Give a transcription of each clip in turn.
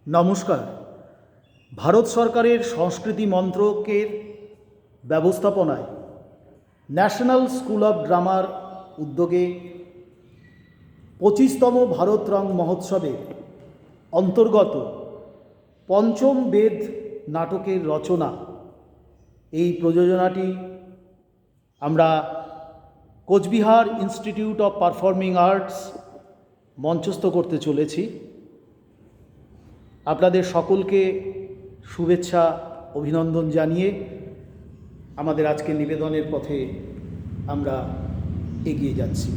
নমস্কার। ভারত সরকারের সংস্কৃতি মন্ত্রকের ব্যবস্থাপনায় ন্যাশনাল স্কুল অফ ড্রামার উদ্যোগে 25তম ভারত রং মহোৎসবের অন্তর্গত পঞ্চম বেদ নাটকের রচনা, এই প্রযোজনাটি আমরা Coochbehar institute of performing arts মঞ্চস্থ করতে চলেছি। আপনাদের সকলকে শুভেচ্ছা অভিনন্দন জানিয়ে আমাদের আজকের নিবেদনের পথে আমরা এগিয়ে যাচ্ছি।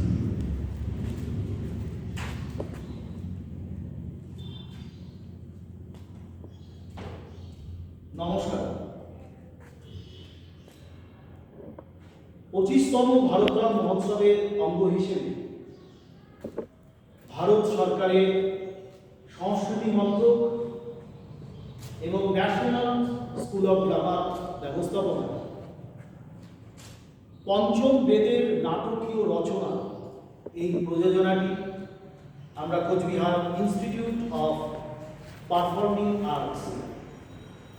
নমস্কার। 25তম ভারত রং মহোৎসবের অঙ্গ হিসেবে ভারত সরকারের সংস্কৃতি মন্ত্রক এবং ন্যাশনাল স্কুল অফ ড্রামার ব্যবস্থাপনা পঞ্চম বেদের নাটকীয় রচনা, এই প্রযোজনাটি আমরা Coochbehar institute of performing arts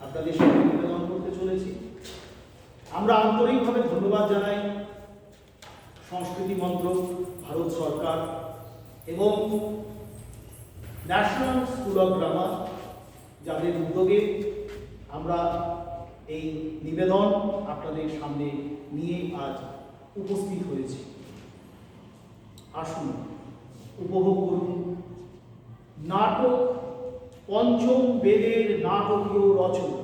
আপনাদের সাথে নিবেদন করতে চলেছি। আমরা আন্তরিকভাবে ধন্যবাদ জানাই সংস্কৃতি মন্ত্রক, ভারত সরকার এবং ন্যাশনাল স্কুল অফ ড্রামা, যাদের উদ্যোগে আমরা এই নিবেদন আপনাদের সামনে নিয়ে আজ উপস্থিত হয়েছি। আসুন উপভোগ করুন নাটক পঞ্চম বেদের নাটকীয় রচনা।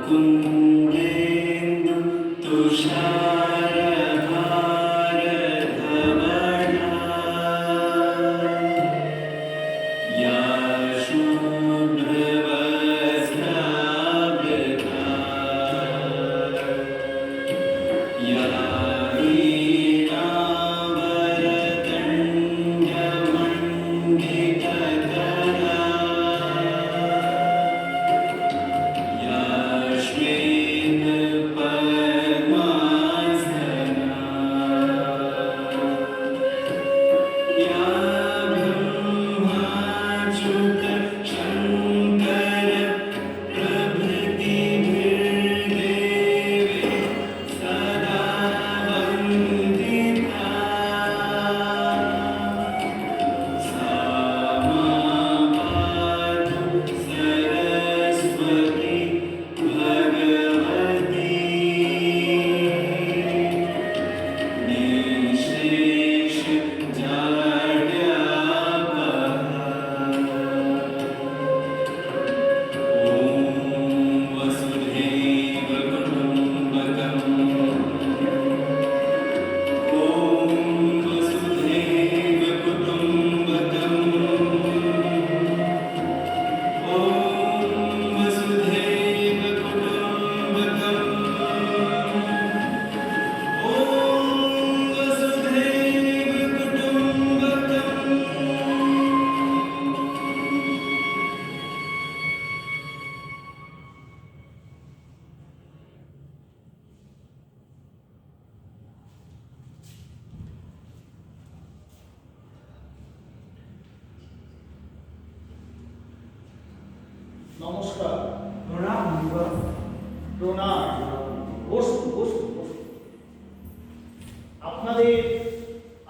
कुन्देन्दु तुषारहारधवला या शुभ्रवस्त्रावृता या वीणावरदण्डमण्डितकरा या নমস্কার। প্রণাম মুনিবর। প্রণাম। বসুন বসুন বসুন। আপনাদের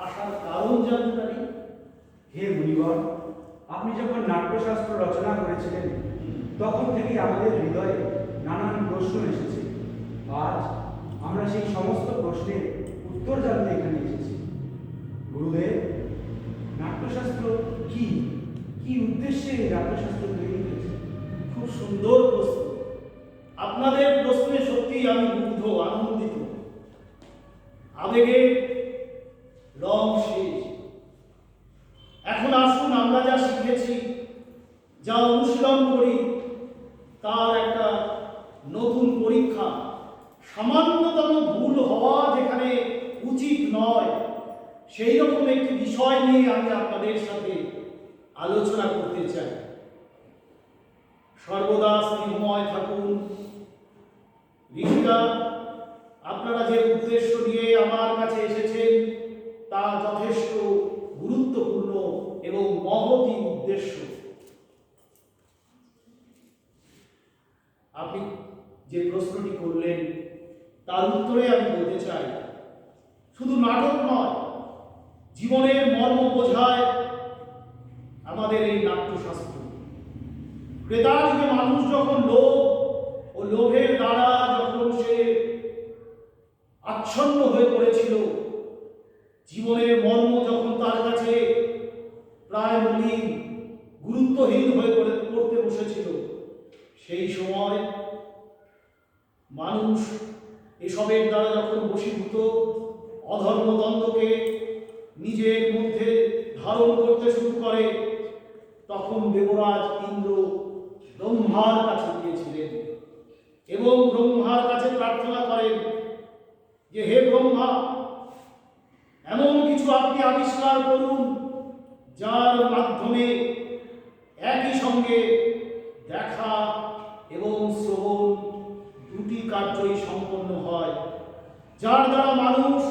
আসার কারণ জানতে পারি? হে মুনিবর, আপনি যখন নাট্যশাস্ত্র রচনা করেছিলেন তখন থেকেই আমাদের হৃদয়ে নানান প্রশ্ন এসেছে। আজ আমরা সেই সমস্ত প্রশ্নের উত্তর জানতে এখানে এসেছি। গুরুদেব, নাট্যশাস্ত্র কি কি উদ্দেশ্যে এই নাট্যশাস্ত্র তৈরি হয়েছে? খুব সুন্দর প্রশ্ন। আপনাদের প্রশ্নে সত্যি আমি মুগ্ধ, আনন্দিত। আবেগে রং শেষ। এখন আসুন আমরা যা শিখেছি, যা অনুশীলন করি, তার একটা নতুন পরীক্ষা। সামান্যতম ভুল হওয়া যেখানে উচিত নয়, সেই রকম একটি বিষয় নিয়ে আমি আপনাদের সাথে আলোচনা করতে চাই। সর্বদা স্নেহময় থাকুন। ঋষিরা, আপনারা যে উদ্দেশ্য নিয়ে আমার কাছে এসেছেন তা যথেষ্ট গুরুত্বপূর্ণ এবং মহৎই উদ্দেশ্য। আপনি যে প্রশ্নটি করলেন তার উত্তরে আমি বলতে চাই, শুধু নাটক নয়, জীবনের মর্ম বোঝায় আমাদের এই নাট্যশাস্ত্র। ক্রেতা যুগে মানুষ যখন লোভ ও লোভের দ্বারা যখন সে আচ্ছন্ন হয়ে পড়েছিল, জীবনের মর্ম যখন তার কাছে প্রায় মলিন, গুরুত্বহীন হয়ে পড়তে বসেছিল, সেই সময় মানুষ এসবের দ্বারা যখন বশীভূত অধর্মদ্বন্দ্বকে নিজের মধ্যে ধারণ করতে শুরু করে, তখন দেবরাজ ইন্দ্র ব্রহ্মার কাছে গিয়েছিলেন এবং ব্রহ্মার কাছে প্রার্থনা করেন যে, হে ব্রহ্মা, এমন কিছু আপনি আবিষ্কার করুন যার মাধ্যমে একই সঙ্গে দেখা এবং শ্রবণ দুটি কার্যই সম্পন্ন হয়, যার দ্বারা মানুষ